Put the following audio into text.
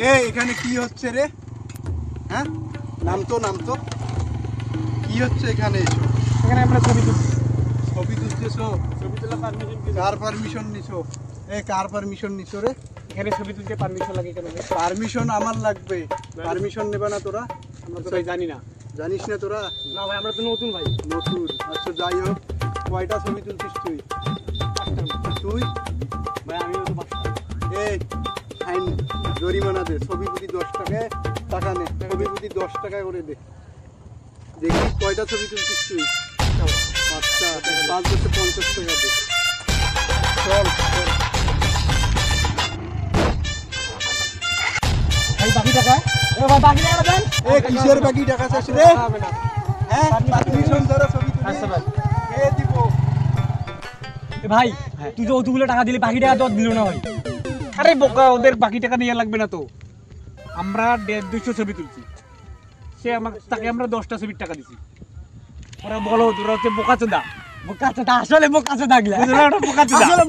এখানে কি হচ্ছে রে? হ্যাঁ, নামতো কি হচ্ছে এখানে? এখানে আমরা ছবি তুলছি। ছবি তুলতেছো? ছবি তোলা পারমিশন কি? কার পারমিশন নিছো? কার পারমিশন নিছো রে? এখানে ছবি তুলতে পারমিশন লাগে কেন? পারমিশন আমার লাগবে। পারমিশন নেবে না তোরা? আমরা তো ভাই জানি না। জানিস না তোরা? না ভাই, আমরা তো নতুন ভাই। নতুন? আচ্ছা যাই হোক, কয়টা ছবি তুলছিস তুই? তুই? ভাই আমিও তো 5টা। ফাইন, জরিমানা দে। ছবি প্রতি 10 টাকা নে। ছবি প্রতি 10 টাকা করে দে। দেখি কয়টা ছবি তুলছিস তুই? 5টা। 5 বছর 50 টাকা দে। চল ভাই বাকি টাকা? ভাই বাকি টাকা দেন। কিসের বাকি টাকা চাস রে? হবে না। হ্যাঁ, পারমিশন ধরে ছবি তুলি। আচ্ছা ভাই। দিব। ভাই তুই তো অতগুলো টাকা দিলি, বাকি টাকা তো দিল না ভাই। আরে বোকা, ওদের বাকি টাকা নিয়ে লাগবে না তো। আমরা 150 ছবি তুলছি, তাকে আমরা 10টা ছবির টাকা দিছি। ওরা বলো তোরা হচ্ছে বোকাচোদা। আসলে বোকাচোদা, বোকাচোদা।